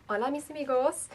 Hola mis amigos!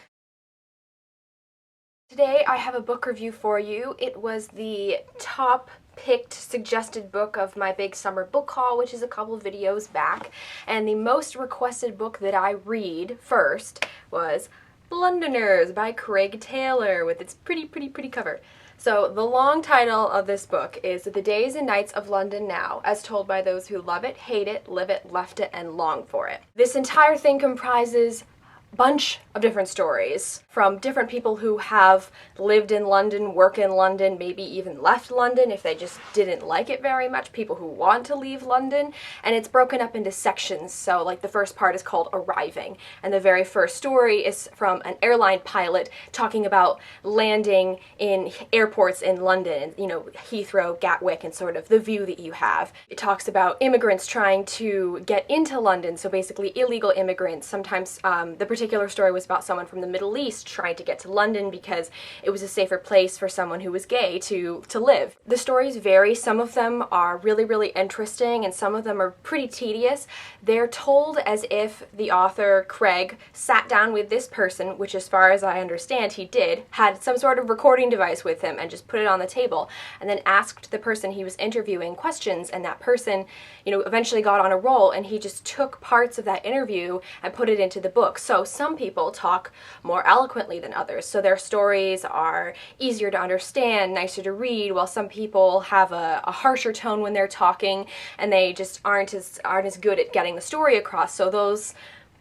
Today I have a book review for you. It was the top picked suggested book of my big summer book haul, which is a couple of videos back, and the most requested book that I read first was Londoners by Craig Taylor with its pretty cover. So the long title of this book is The Days and Nights of London Now, as told by those who love it, hate it, live it, left it, and long for it. This entire thing comprises bunch of different stories from different people who have lived in London, work in London, maybe even left London if they just didn't like it very much, people who want to leave London, and it's broken up into sections. So like the first part is called Arriving, and the very first story is from an airline pilot talking about landing in airports in London, you know, Heathrow, Gatwick, and sort of the view that you have. It talks about immigrants trying to get into London, so basically illegal immigrants. Sometimes the particular story was about someone from the Middle East trying to get to London because it was a safer place for someone who was gay to live. The stories vary. Some of them are really interesting and some of them are pretty tedious. They're told as if the author, Craig, sat down with this person, which as far as I understand he did, had some sort of recording device with him and just put it on the table and then asked the person he was interviewing questions, and that person, you know, eventually got on a roll and he just took parts of that interview and put it into the book. So some people talk more eloquently than others, so their stories are easier to understand, nicer to read, while some people have a harsher tone when they're talking and they just aren't as good at getting the story across, so those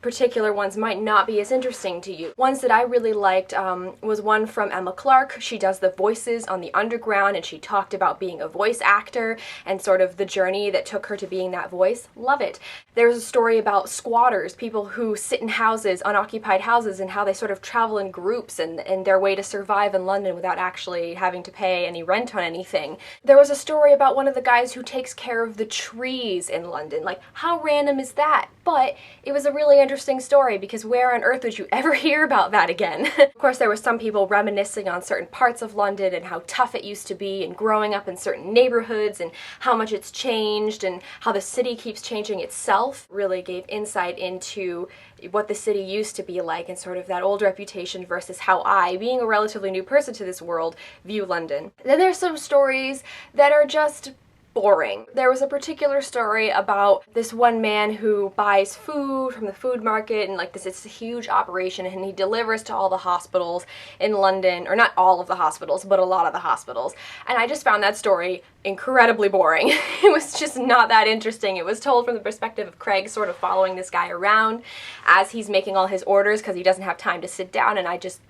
particular ones might not be as interesting to you. Ones that I really liked was one from Emma Clark. She does the voices on the Underground, and she talked about being a voice actor and sort of the journey that took her to being that voice. Love it. There's a story about squatters, people who sit in houses, unoccupied houses, and how they sort of travel in groups and their way to survive in London without actually having to pay any rent on anything. There was a story about one of the guys who takes care of the trees in London. Like, how random is that? But it was a really interesting story because where on earth would you ever hear about that again? Of course, there were some people reminiscing on certain parts of London and how tough it used to be and growing up in certain neighborhoods and how much it's changed and how the city keeps changing itself. Really gave insight into what the city used to be like and sort of that old reputation versus how I, being a relatively new person to this world, view London. Then there's some stories that are just boring. There was a particular story about this one man who buys food from the food market, and like this is a huge operation, and he delivers to all the hospitals in London, or not all of the hospitals, but a lot of the hospitals. And I just found that story incredibly boring. It was just not that interesting. It was told from the perspective of Craig sort of following this guy around as he's making all his orders because he doesn't have time to sit down, and I just,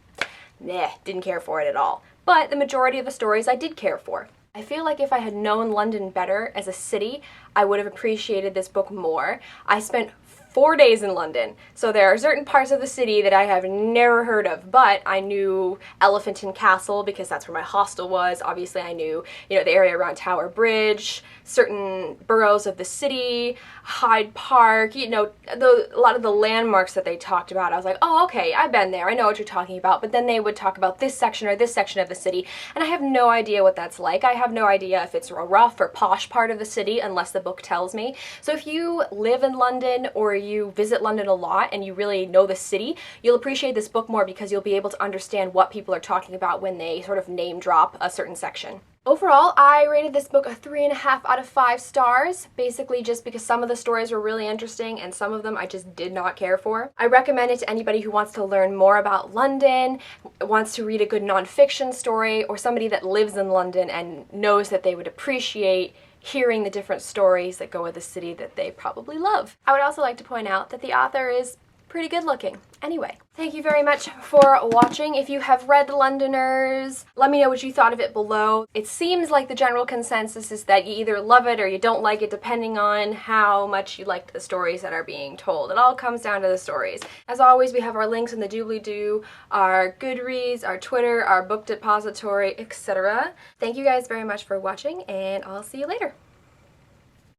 didn't care for it at all. But the majority of the stories I did care for. I feel like if I had known London better as a city, I would have appreciated this book more. I spent 4 days in London, so there are certain parts of the city that I have never heard of, but I knew Elephant and Castle because that's where my hostel was. Obviously I knew, you know, the area around Tower Bridge, certain boroughs of the city, Hyde Park, you know, a lot of the landmarks that they talked about. I was like, oh, okay, I've been there, I know what you're talking about, but then they would talk about this section or this section of the city, and I have no idea what that's like. I have no idea if it's a rough or posh part of the city unless the book tells me. So if you live in London or you visit London a lot and you really know the city, you'll appreciate this book more because you'll be able to understand what people are talking about when they sort of name drop a certain section. Overall, I rated this book a 3.5 out of 5 stars, basically just because some of the stories were really interesting and some of them I just did not care for. I recommend it to anybody who wants to learn more about London, wants to read a good nonfiction story, or somebody that lives in London and knows that they would appreciate hearing the different stories that go with the city that they probably love. I would also like to point out that the author is pretty good looking. Anyway, thank you very much for watching. If you have read Londoners, let me know what you thought of it below. It seems like the general consensus is that you either love it or you don't like it, depending on how much you liked the stories that are being told. It all comes down to the stories. As always, we have our links in the doobly-doo, our Goodreads, our Twitter, our book depository, etc. Thank you guys very much for watching, and I'll see you later.